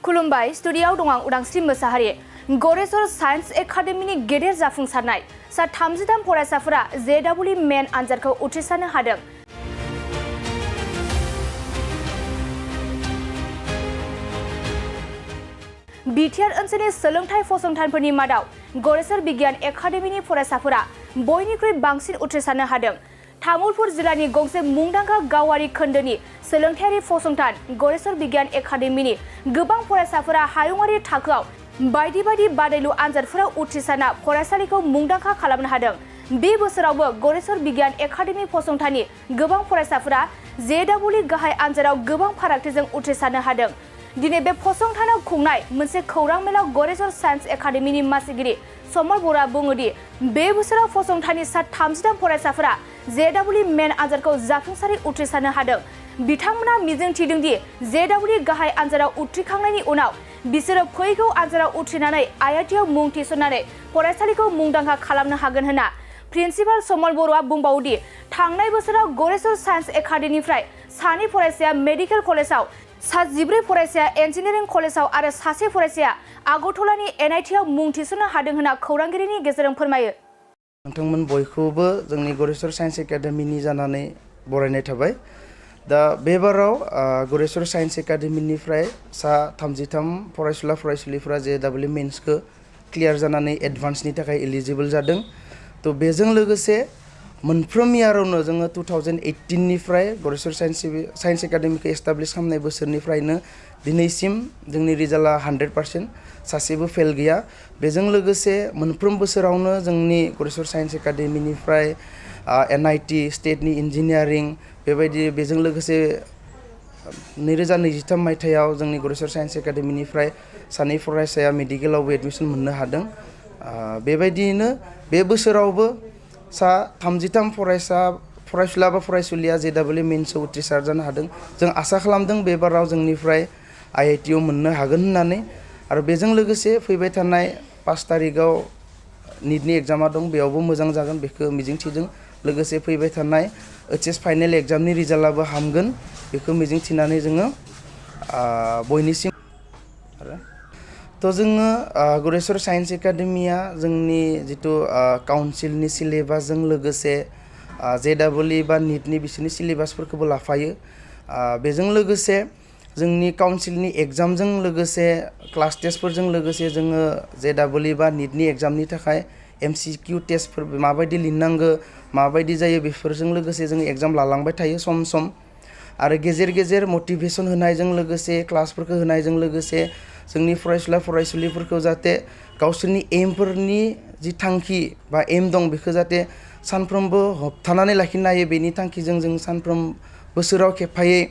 खुलुमबाय स्टुडियाव दं आं उदांस्रि मोसाहारि गरेस्वर साइन्स एकाडेमिनि गेदेर जाफुंसारनाय सा 33 फरायसाफोरा JEE मेन आनजादखौ उथ्रिसारनो हादों। बिटिआर ओनसोलनि सोलोंथाइ फसंथानफोरनि मादाव गरेस्वर बिगियान एकाडेमिनि फरायसाफोरा बयनिख्रुइ बांसिन उथ्रिसारनो हादों। तामुलपुर जिल्लानि गंसे मुंदांखा गावारि खोन्दोनि सोलोंथायारि फसंथान गरेस्वर बिगियान एकाडेमिनि गोबां फरायसाफोरा हायुंआरि थाखोआव बायदि बादायलु आनजादफोराव उथ्रिसारना फरायसालिखौ मुंदांखा खालामनो हादों। बे बोसोरावबो गरेस्वर बिगियान एकाडेमि फसंथाननि गोबां फरायसाफोरा JEE गाहाय आनजादाव गोबां फारागथिजों उथ्रिसारनो हादों। दिनै बे फसंथानाव खुंनाय मोनसे खौरां मेलाव गरेस्वर साइन्स एकाडेमिनि मासिगिरि समल बर'आ बुङो दि बे बोसोराव फसंथाननि सा 33 फरायसाफोरा JEE मेन आनजादखौ जाफुंसारै उथ्रिसारनो हादों। बिथांमोना मिजिंथिदों दि JEE गाहाय आनजादाव उथ्रिखांनायनि उनाव बिसोरो फैगौ आनजादाव उथ्रिनानै IITआव मुं थिसननानै फरायसालिखौ मुंदांखा खालामनो हागोन होनना प्रिन्सिपाल समल बर'आ बुंबावो दि थांनाय बोसोराव गरेस्वर साइन्स एकाडेमिनिफ्राय 2 फरायसाया मेडिकेल कलेजाव, 14 फरायसाया इन्जिनियारिं कलेजाव आरो 1 फरायसाया आगरतलानि NITआव मुं थिसननो हादों होनना खौरांगिरिनि गेजेरजों फोरमायो। नोंथांमोन बयखौबो जोंनि गरेस्वर साइन्स एकाडेमिनि जानानै बरायनाय थाबाय। दा बे बाराव गरेस्वर साइन्स एकाडेमिनिफ्राय सा 33 फरायसुला फरायसुलिफोरा JEE मेन्सखौ क्लियार जानानै एडभान्सनि थाखाय एलिजिबल जादों। तो बेजों लोगोसे मोनफ्रोम इयारावनो जोङो 2018 निफ्राय गरेस्वर साइन्स एकाडेमिखौ एस्टाब्लिश खालामनाय बोसोरनिफ्रायनो दिनैसिम जोंनि रिजाल्टआ 100%, सासेबो फेल गैया। बेजों लोगोसे मोनफ्रोम बोसोरावनो जोंनि गरेस्वर साइन्स एकाडेमिनिफ्राय NIT स्टेटनि इन्जिनियारिं बेजों लोगोसे 2023 मायथाइयाव जोंनि गरेस्वर साइन्स एकाडेमिनिफ्राय 2 फरायसाया मेडिकेलावबो एडमिसन मोननो हादों। बेबायदियैनो बे बोसोरावबो सा 33 फरायसुला बा फरायसुलिया JEE मेन्सआव उथ्रिसार जानो हादों। जों आसा खालामदों बे बाराव जोंनिफ्राय IITआव मोननो हागोन होननानै। आरो बेजों लोगोसे फैबाय थानाय 5 तारिखआव निटनि एग्जामा दं, बेयावबो मोजां जागोन बेखौ मिजिंथिदों। लोगोसे फैबाय थानाय HS फाइनेल एग्जामनि रिजाल्टआबो हामगोन बेखौ मिजिंथिनानै जोङो बयनिसिम तो जोङो गरेस्वर साइन्स एकाडेमिया जोंनि जितु काउन्सिलनि सिलेबासजों लोगोसे JEE बा निटनि बिसोरनि सिलेबासफोरखौबो लाफायो। बेजों लोगोसे जोंनि काउन्सिलनि एग्जामजों लोगोसे क्लास टेस्टफोरजों लोगोसे जोङो JEE बा निटनि एग्जामनि थाखाय MCQ टेस्टफोर माबायदि लिरनांगौ माबायदि जायो बेफोरजों लोगोसे जोङो एग्जाम लालांबाय थायो सम सम। आरो गेजेर गेजेर मटिभेसन होनायजों लोगोसे क्लासफोरखौ होनायजों लोगोसे जोंनि फरायसुला फरायसुलिफोरखौ जाहाथे गावसोरनि एमफोरनि जि थांखि बा एम दं बेखौ जाहाथे सानफ्रोमबो होबथानानै लाखिनो हायो, बेनि थांखिजों जों सानफ्रोम बोसोराव खेबफायै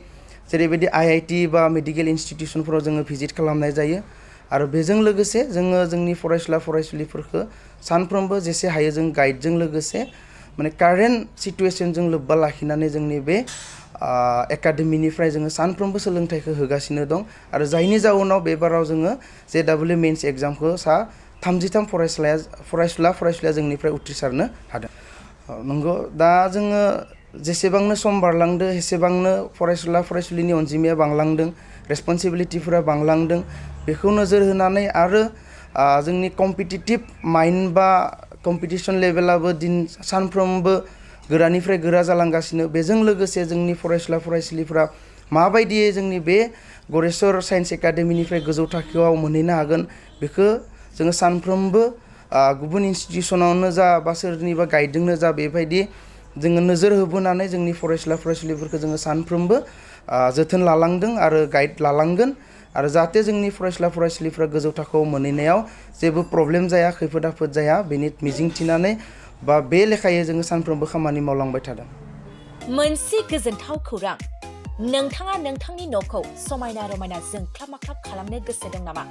जेरैबायदि IIT बा मेडिकेल इन्स्टिटिउसनफोराव जोङो भिजिट खालामनाय जायो। आरो बेजों लोगोसे जोङो जोंनि फरायसुला फरायसुलिफोरखौ सानफ्रोमबो जेसे हायो जों गाइडजों लोगोसे माने कारेन्ट सिटुएसनजों लोब्बा लाखिनानै जोंनि बे एकाडेमिनिफ्राय जोङो सानफ्रोमबो सोलोंथाइखौ होगासिनो दं। आरो जायनि जाउनाव बे बाराव जोङो JEE मेन्स एग्जामखौ सा 33 फरायसुला फरायसुलिया जोंनिफ्राय उथ्रिसारनो हादों। नंगौ, दा जोङो जेसेबांनो सम बारलांदों एसेबांनो फरायसुला फरायसुलिनि अनजिमाया बांलांदों, रेसपन्सिबिलिटिफोरा बांलांदों। बेखौ नोजोर होनानै आरो जोंनि कम्पिटिटिभ माइन्ड बा कम्पिटिसन लेभेलाबो सानफ्रोमबो गोरानिफ्राय गोरा जालांगासिनो। बेजों लोगोसे जोंनि फरायसुला फरायसुलिफ्रा माबायदियै जोंनि बे गरेस्वर साइन्स एकाडेमिनिफ्राय गोजौ थाखोआव मोनहैनो हागोन बेखौ जोङो सानफ्रोमबो गुबुन इन्स्टिटिउसनावनो जा बा सोरनिबा गाइडजोंनो जा बेबायदि जोङो नोजोर होबोनानै जोंनि फरायसुला फरायसुलिफोरखौ जोङो सानफ्रोमबो जोथोन लालांदों आरो गाइड लालांगोन। आरो जाहाथे जोंनि फरायसुला फरायसुलिफ्रा गोजौ थाखोआव मोनहैनायाव जेबो प्रब्लेम जाया, खैफोद आफोद जाया, बेनि मिजिंथिनानै बा बे लेखायै जोङो सानफ्रोमबो खामानि मावलांबाय थादों। मोनसे गोजोनथाव खौरां, नोंथाङा नोंथांनि न'खौ समायना रमायना जोंख्लाब माख्लाब खालामनो गोसो दं नामा?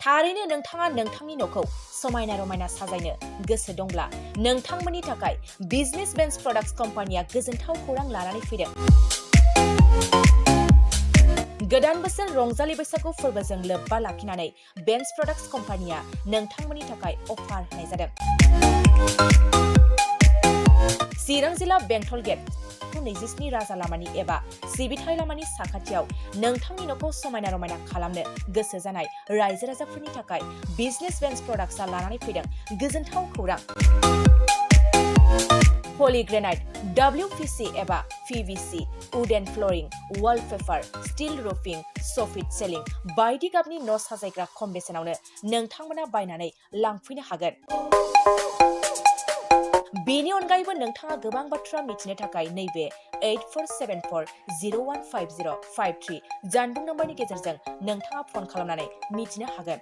थारैनो नोंथाङा नोंथांनि न'खौ समायना रमायना साजायनो गोसो दंब्ला नोंथांमोननि थाखाय बिजनेस बेन्स प्रडाक्ट्स कम्पानिया गोजोनथाव खौरां लानानै फैदों। गोदान बोसोर रंजालि बैसागु फोरबोजों लोब्बा लाखिनानै बेन्स प्रडाक्ट्स कम्पानिया नोंथांमोननि थाखाय अफार होनाय जादों। चिरां जिल्ला बेंटल गेट 27 राजा लामानि एबा सिबिथाय लामानि साखाथियाव नोंथांनि न'खौ समायना रमायना खालामनो गोसो जानाय रायजो राजाफोरनि थाखाय बिजनेस बेन्स प्रडाक्ट्सआ लानानै फैदों गोजोनथाव खौरां। पलिग्रेनाइट, WPC एबा PVC, wooden flooring, wallpaper, steel roofing, soffit ceiling बायदि गाबनि न' साजायग्रा खम बेसेनावनो नोंथांमोना बायनानै लांफैनो हागोन। बेनि अनगायैबो नोंथाङा गोबां बाथ्रा मिथिनो थाखाय नैबे 8474015053 जानबुं नम्बरनि गेजेरजों नोंथाङा फन खालामनानै मिथिनो हागोन।